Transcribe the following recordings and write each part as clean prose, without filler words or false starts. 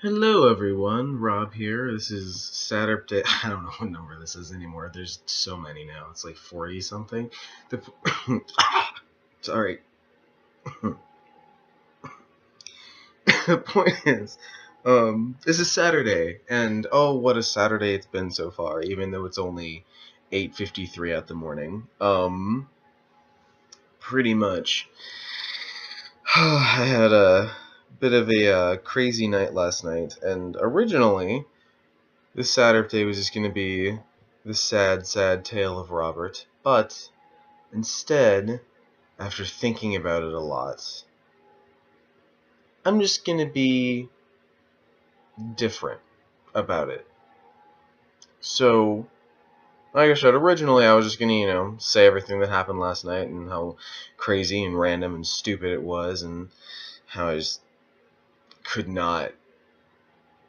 Hello everyone, Rob here. This is Satderpday. I don't know what number this is anymore. There's so many now. It's like 40 something. The Sorry. The point is, this is Saturday, and oh, what a Saturday it's been so far. Even though it's only 8:53 at the morning. Pretty much. I had a bit of a crazy night last night, and originally this Saturday was just going to be the sad, sad tale of Robert, but instead, after thinking about it a lot, I'm just going to be different about it. So, like I said, originally I was just going to, say everything that happened last night and how crazy and random and stupid it was and how I just could not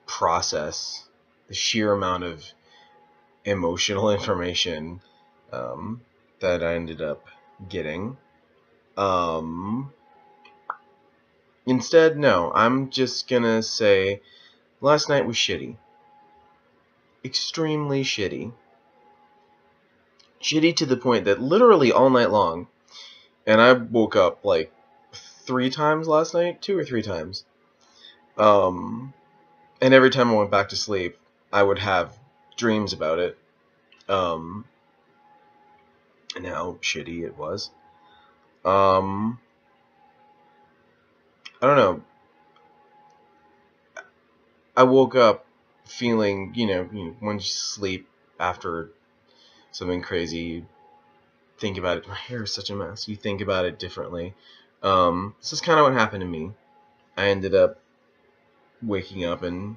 process the sheer amount of emotional information that I ended up getting. Um, Instead, no, I'm just gonna say last night was shitty. Extremely shitty. Shitty to the point that literally all night long, and I woke up like 3 times last night, 2 or 3 times. Um, and every time I went back to sleep, I would have dreams about it. Um, and how shitty it was. Um, I don't know. I woke up feeling, when you sleep after something crazy, you think about it. My hair is such a mess. You think about it differently. This is kind of what happened to me. I ended up waking up and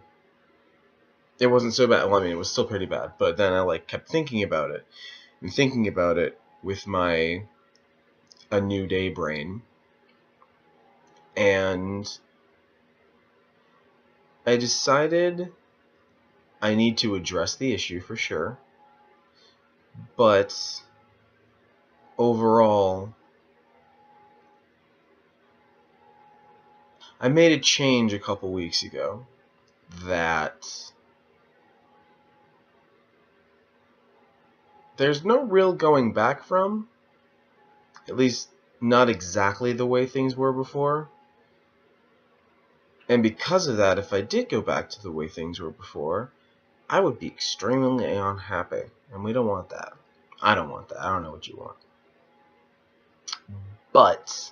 it wasn't so bad. Well, I mean, it was still pretty bad. But then I kept thinking about it and thinking about it with my a new day brain, and I decided I need to address the issue for sure. But overall, I made a change a couple weeks ago that there's no real going back from, at least not exactly the way things were before. And because of that, if I did go back to the way things were before, I would be extremely unhappy. And we don't want that. I don't want that. I don't know what you want. But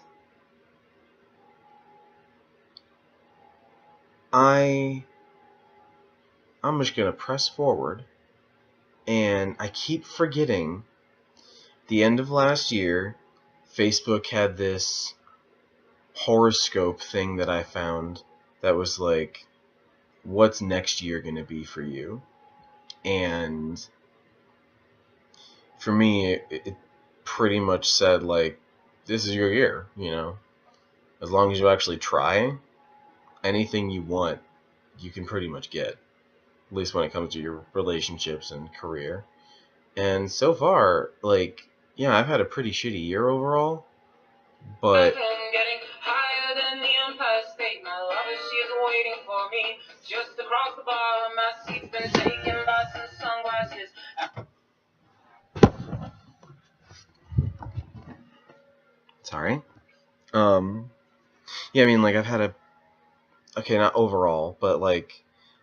I'm just going to press forward, and I keep forgetting the end of last year, Facebook had this horoscope thing that I found that was like, what's next year going to be for you? And for me, it pretty much said, this is your year, As long as you actually try, anything you want, you can pretty much get. At least when it comes to your relationships and career. And so far, yeah, I've had a pretty shitty year overall, but getting higher than the Empire State. My lover, she's waiting for me just across the bar. My seat's been taken by some sunglasses. Sorry. Yeah, I mean, I've had okay, not overall, but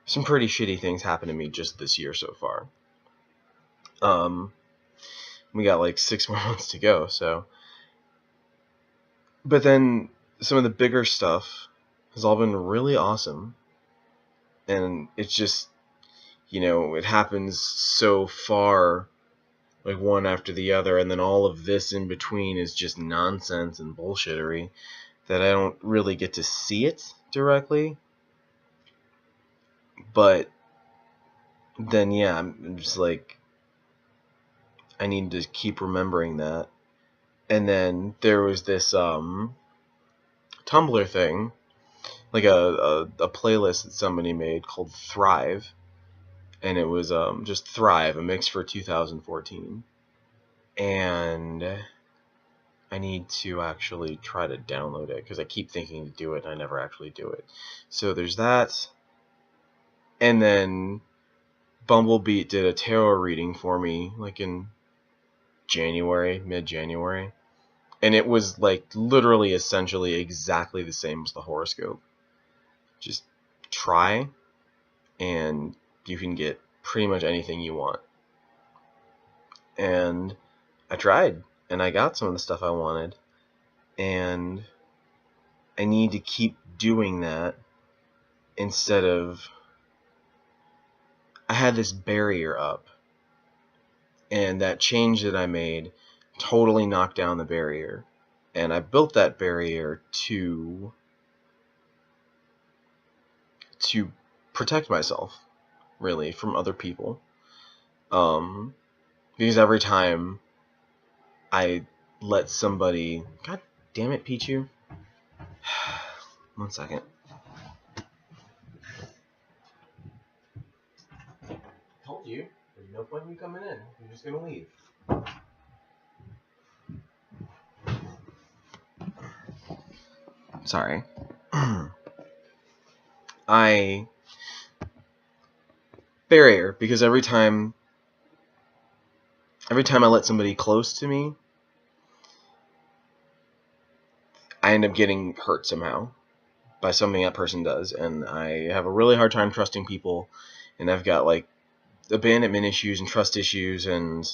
some pretty shitty things happen to me just this year so far. We got 6 more months to go, so. But then some of the bigger stuff has all been really awesome. And it's just, it happens so far, one after the other, and then all of this in between is just nonsense and bullshittery that I don't really get to see it directly. But then, yeah, I'm just I need to keep remembering that. And then there was this Tumblr thing, a playlist that somebody made called Thrive, and it was just Thrive, a mix for 2014. And I need to actually try to download it because I keep thinking to do it and I never actually do it. So there's that. And then Bumblebee did a tarot reading for me, like in January, mid-January. And it was like literally essentially exactly the same as the horoscope. Just try and you can get pretty much anything you want. And I tried and I got some of the stuff I wanted. And I need to keep doing that instead of... I had this barrier up. And that change that I made totally knocked down the barrier. And I built that barrier to protect myself, really, from other people. Because every time I let somebody... God damn it, Pichu. 1 second. Told you. There's no point in you coming in. You're just gonna leave. Sorry. Barrier, because every time I let somebody close to me, I end up getting hurt somehow by something that person does, and I have a really hard time trusting people, and I've got like abandonment issues and trust issues, and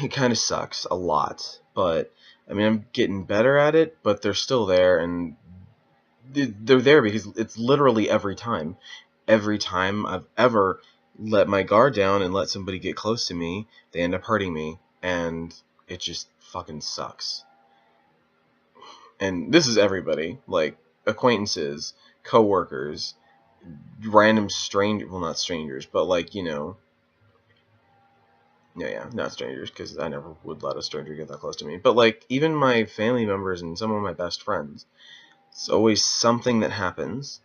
it kind of sucks a lot. But I mean, I'm getting better at it, but they're still there, and they're there because it's literally every time I've ever let my guard down and let somebody get close to me, they end up hurting me, and it just fucking sucks. And this is everybody, like acquaintances, coworkers, random strangers, well, not strangers, but like, you know, yeah, not strangers, because I never would let a stranger get that close to me, but like even my family members and some of my best friends, it's always something that happens.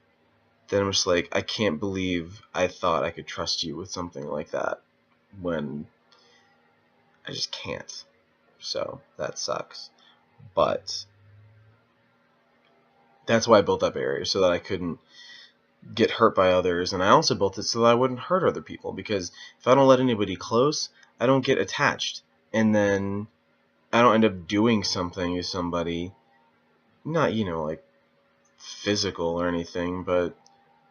Then I'm just like, I can't believe I thought I could trust you with something like that when I just can't. So that sucks. But that's why I built that barrier, so that I couldn't get hurt by others. And I also built it so that I wouldn't hurt other people, because if I don't let anybody close, I don't get attached. And then I don't end up doing something to somebody, not, you know, like physical or anything, but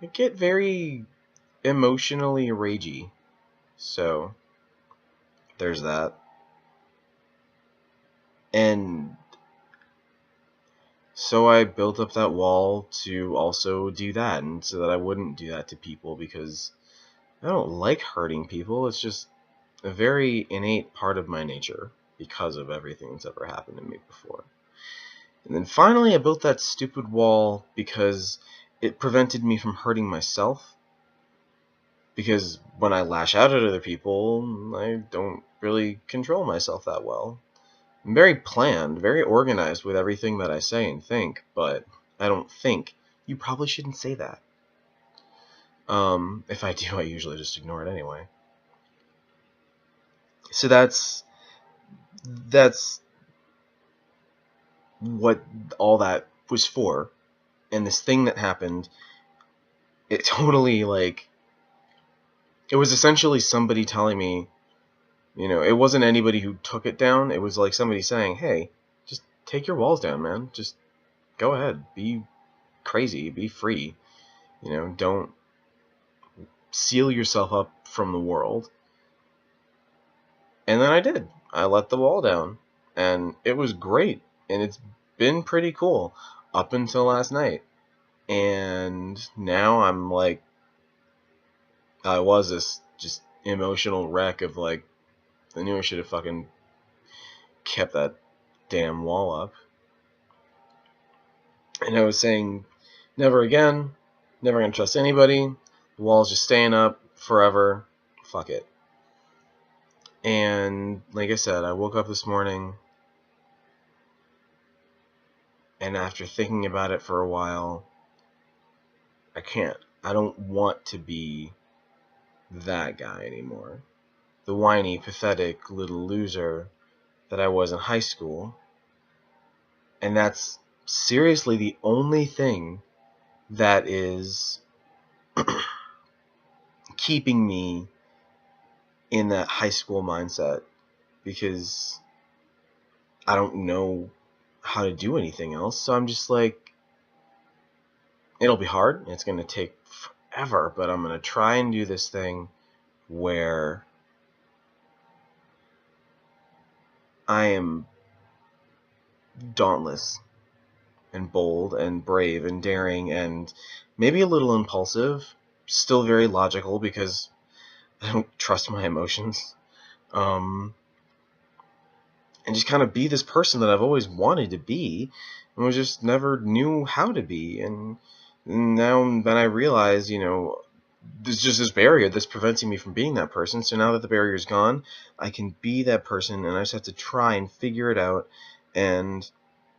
I get very emotionally ragey. So there's that. And so I built up that wall to also do that, and so that I wouldn't do that to people, because I don't like hurting people. It's just a very innate part of my nature because of everything that's ever happened to me before. And then finally I built that stupid wall because it prevented me from hurting myself. Because when I lash out at other people, I don't really control myself that well. I'm very planned, very organized with everything that I say and think, but I don't think. You probably shouldn't say that. If I do, I usually just ignore it anyway. So that's what all that was for. And this thing that happened, it totally, like, it was essentially somebody telling me, you know, it wasn't anybody who took it down. It was like somebody saying, hey, just take your walls down, man. Just go ahead. Be crazy. Be free. You know, don't seal yourself up from the world. And then I did. I let the wall down. And it was great. And it's been pretty cool up until last night. And now I'm like, I was this just emotional wreck of like, I knew I should have fucking kept that damn wall up. And I was saying, never again, never gonna trust anybody. The wall's just staying up forever. Fuck it. And like I said, I woke up this morning, and after thinking about it for a while, I can't. I don't want to be that guy anymore. The whiny, pathetic little loser that I was in high school. And that's seriously the only thing that is keeping me in that high school mindset, because I don't know how to do anything else. So I'm just like, it'll be hard. It's going to take forever, but I'm going to try and do this thing where I am dauntless and bold and brave and daring and maybe a little impulsive, still very logical because I don't trust my emotions. And just kind of be this person that I've always wanted to be and was just never knew how to be. And now then I realize, there's just this barrier that's preventing me from being that person. So now that the barrier's gone, I can be that person, and I just have to try and figure it out. And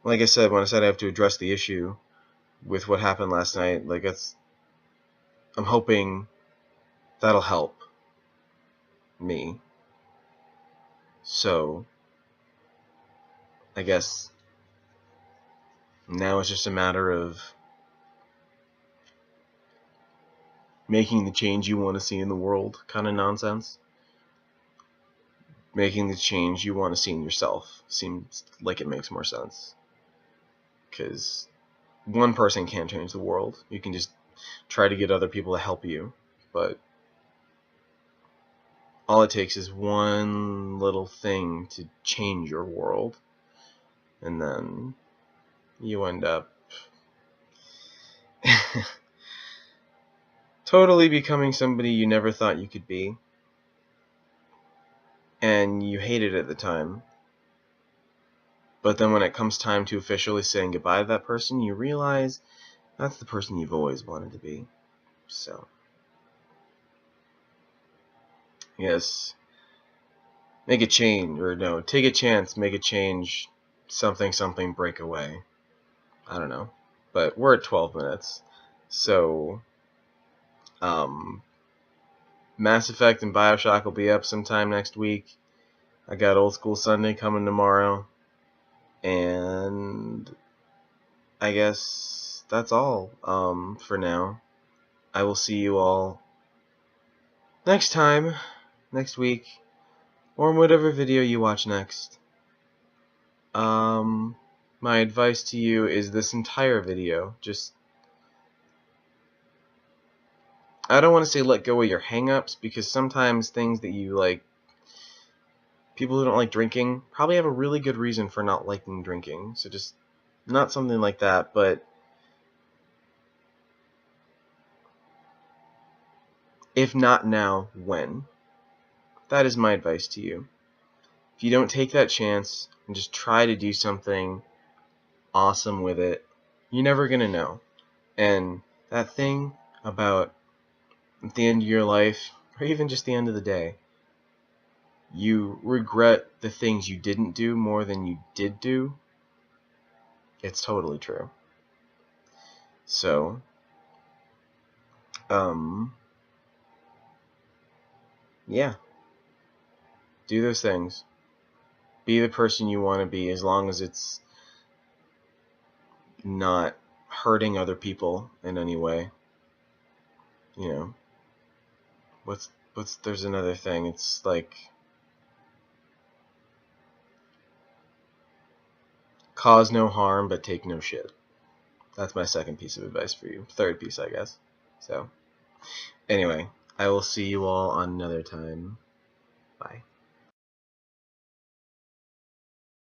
like I said, when I said I have to address the issue with what happened last night, I'm hoping that'll help me. So I guess now it's just a matter of making the change you want to see in the world kind of nonsense. Making the change you want to see in yourself seems like it makes more sense. Because one person can't change the world. You can just try to get other people to help you. But all it takes is one little thing to change your world. And then you end up totally becoming somebody you never thought you could be. And you hate it at the time. But then when it comes time to officially saying goodbye to that person, you realize that's the person you've always wanted to be. So, yes, make a change, or no, take a chance, make a change, something, break away. I don't know. But we're at 12 minutes. So, Mass Effect and Bioshock will be up sometime next week. I got Old School Sunday coming tomorrow. And I guess that's all for now. I will see you all next time, next week, or in whatever video you watch next. My advice to you is this entire video, just, I don't want to say let go of your hang-ups, because sometimes things that you like, people who don't like drinking probably have a really good reason for not liking drinking, so just not something like that, but if not now, when? That is my advice to you. If you don't take that chance and just try to do something awesome with it, you're never going to know. And that thing about at the end of your life, or even just the end of the day, you regret the things you didn't do more than you did do, it's totally true. So, yeah. Do those things. Be the person you want to be, as long as it's not hurting other people in any way. There's another thing. It's like, cause no harm, but take no shit. That's my second piece of advice for you. Third piece, I guess. So, anyway, I will see you all on another time. Bye.